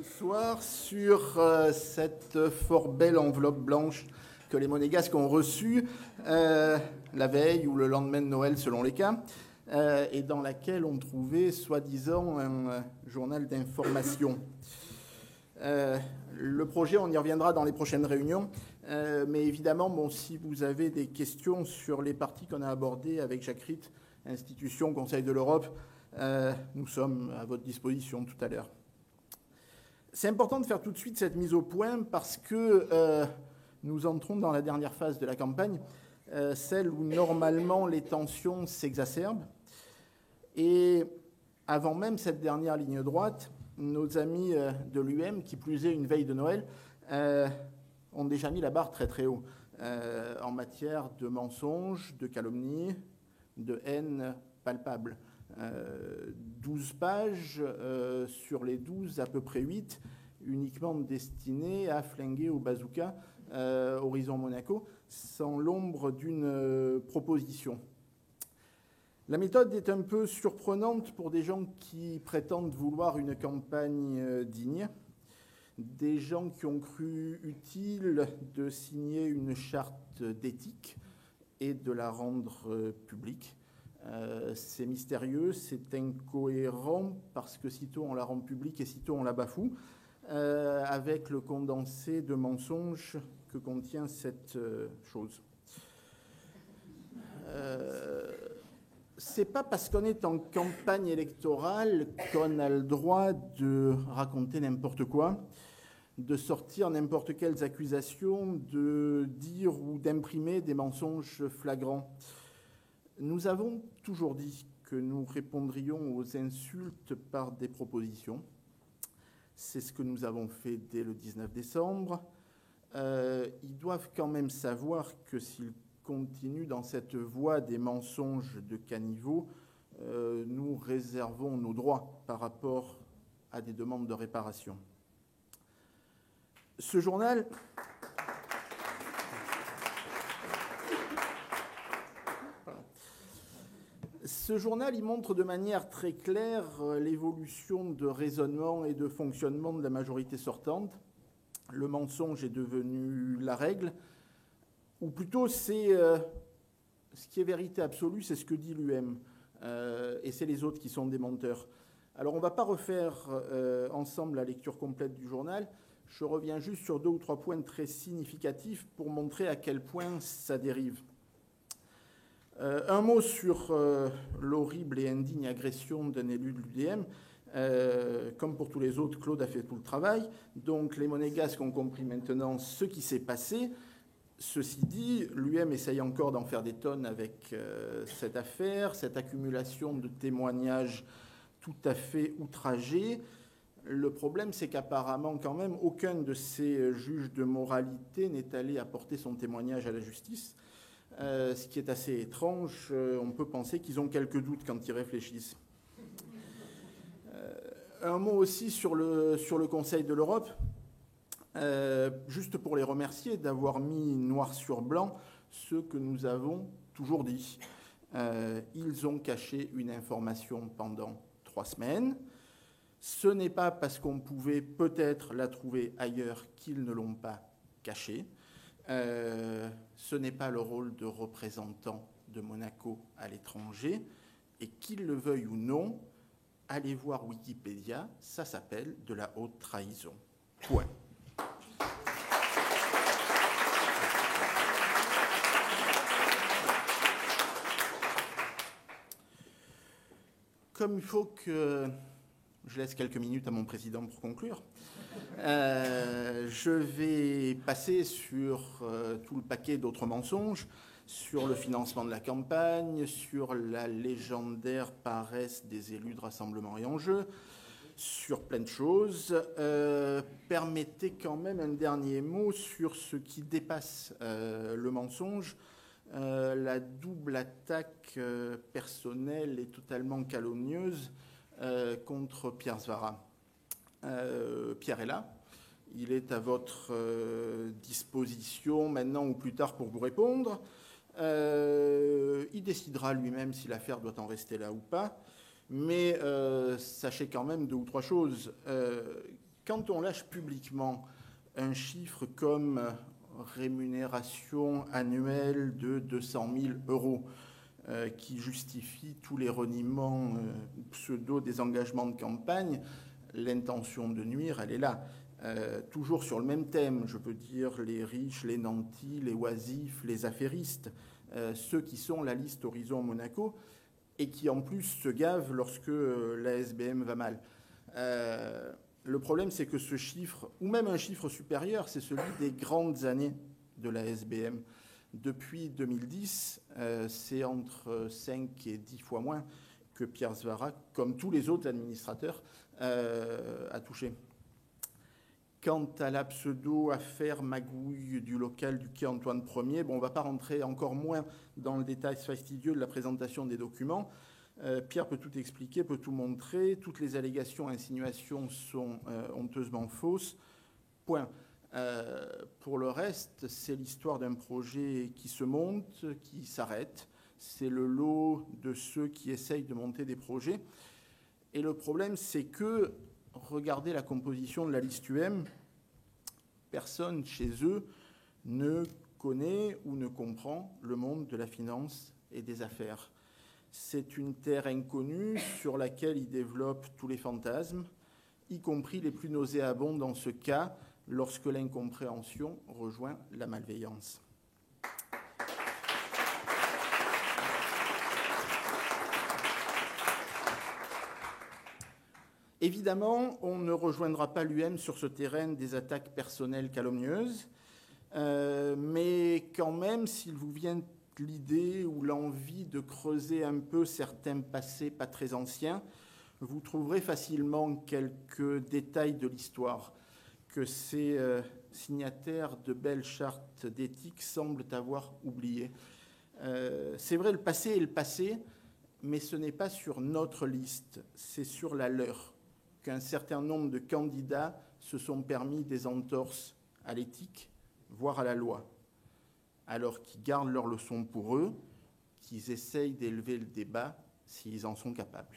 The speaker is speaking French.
soir sur cette fort belle enveloppe blanche que les monégasques ont reçue la veille ou le lendemain de Noël selon les cas, et dans laquelle on trouvait soi-disant un journal d'information. Le projet, on y reviendra dans les prochaines réunions, mais évidemment, bon, si vous avez des questions sur les parties qu'on a abordées avec Jacques Ritt, institution, Conseil de l'Europe, nous sommes à votre disposition tout à l'heure. C'est important de faire tout de suite cette mise au point parce que nous entrons dans la dernière phase de la campagne, celle où normalement les tensions s'exacerbent. Et avant même cette dernière ligne droite, nos amis de l'UM, qui plus est une veille de Noël, ont déjà mis la barre très très haut en matière de mensonges, de calomnies, de haine palpable. 12 pages, sur les 12, à peu près 8, uniquement destinées à flinguer au bazooka Horizon Monaco, sans l'ombre d'une proposition. La méthode est un peu surprenante pour des gens qui prétendent vouloir une campagne digne, des gens qui ont cru utile de signer une charte d'éthique et de la rendre publique. C'est mystérieux, c'est incohérent, parce que sitôt on la rend publique et sitôt on la bafoue, avec le condensé de mensonges que contient cette chose. C'est pas parce qu'on est en campagne électorale qu'on a le droit de raconter n'importe quoi, de sortir n'importe quelles accusations, de dire ou d'imprimer des mensonges flagrants. Nous avons toujours dit que nous répondrions aux insultes par des propositions. C'est ce que nous avons fait dès le 19 décembre. Ils doivent quand même savoir que s'ils continuent dans cette voie des mensonges de caniveau, nous réservons nos droits par rapport à des demandes de réparation. Ce journal... Ce journal, il montre de manière très claire l'évolution de raisonnement et de fonctionnement de la majorité sortante. Le mensonge est devenu la règle, ou plutôt c'est ce qui est vérité absolue, c'est ce que dit l'UM, et c'est les autres qui sont des menteurs. Alors on ne va pas refaire ensemble la lecture complète du journal, je reviens juste sur 2 ou 3 points très significatifs pour montrer à quel point ça dérive. Un mot sur l'horrible et indigne agression d'un élu de l'UDM. Comme pour tous les autres, Claude a fait tout le travail. Donc les monégasques ont compris maintenant ce qui s'est passé. Ceci dit, l'UM essaye encore d'en faire des tonnes avec cette affaire, cette accumulation de témoignages tout à fait outragés. Le problème, c'est qu'apparemment, quand même, aucun de ces juges de moralité n'est allé apporter son témoignage à la justice. Ce qui est assez étrange, on peut penser qu'ils ont quelques doutes quand ils réfléchissent. Un mot aussi sur le Conseil de l'Europe, juste pour les remercier d'avoir mis noir sur blanc ce que nous avons toujours dit. Ils ont caché une information pendant 3 semaines. Ce n'est pas parce qu'on pouvait peut-être la trouver ailleurs qu'ils ne l'ont pas cachée. Ce n'est pas le rôle de représentant de Monaco à l'étranger, et qu'ils le veuillent ou non, allez voir Wikipédia, ça s'appelle de la haute trahison. Point. Comme il faut que je laisse quelques minutes à mon président pour conclure, je vais passer sur tout le paquet d'autres mensonges, sur le financement de la campagne, sur la légendaire paresse des élus de Rassemblement et Enjeu, sur plein de choses. Permettez quand même un dernier mot sur ce qui dépasse le mensonge, la double attaque personnelle et totalement calomnieuse contre Pierre Svara. Pierre est là, il est à votre disposition maintenant ou plus tard pour vous répondre. Il décidera lui-même si l'affaire doit en rester là ou pas, mais sachez quand même 2 ou 3 choses. quand on lâche publiquement un chiffre comme rémunération annuelle de 200 000 euros, qui justifie tous les reniements pseudo des engagements de campagne, l'intention de nuire, elle est là. Toujours sur le même thème, je peux dire les riches, les nantis, les oisifs, les affairistes, ceux qui sont la liste Horizon Monaco et qui en plus se gavent lorsque la SBM va mal. Le problème, c'est que ce chiffre, ou même un chiffre supérieur, c'est celui des grandes années de la SBM. Depuis 2010, c'est entre 5 et 10 fois moins que Pierre Svara, comme tous les autres administrateurs, a touché. Quant à la pseudo-affaire magouille du local du quai Antoine Ier, bon, on ne va pas rentrer encore moins dans le détail fastidieux de la présentation des documents. Pierre peut tout expliquer, peut tout montrer. Toutes les allégations, insinuations sont honteusement fausses. Point. Pour le reste, c'est l'histoire d'un projet qui se monte, qui s'arrête. C'est le lot de ceux qui essayent de monter des projets. Et le problème, c'est que, regardez la composition de la liste UM, personne chez eux ne connaît ou ne comprend le monde de la finance et des affaires. C'est une terre inconnue sur laquelle ils développent tous les fantasmes, y compris les plus nauséabonds dans ce cas, lorsque l'incompréhension rejoint la malveillance. Évidemment, on ne rejoindra pas l'UM sur ce terrain des attaques personnelles calomnieuses, mais quand même, s'il vous vient l'idée ou l'envie de creuser un peu certains passés pas très anciens, vous trouverez facilement quelques détails de l'histoire que ces signataires de belles chartes d'éthique semblent avoir oubliées. C'est vrai, le passé est le passé, mais ce n'est pas sur notre liste, c'est sur la leur qu'un certain nombre de candidats se sont permis des entorses à l'éthique, voire à la loi, alors qu'ils gardent leurs leçons pour eux, qu'ils essayent d'élever le débat s'ils en sont capables.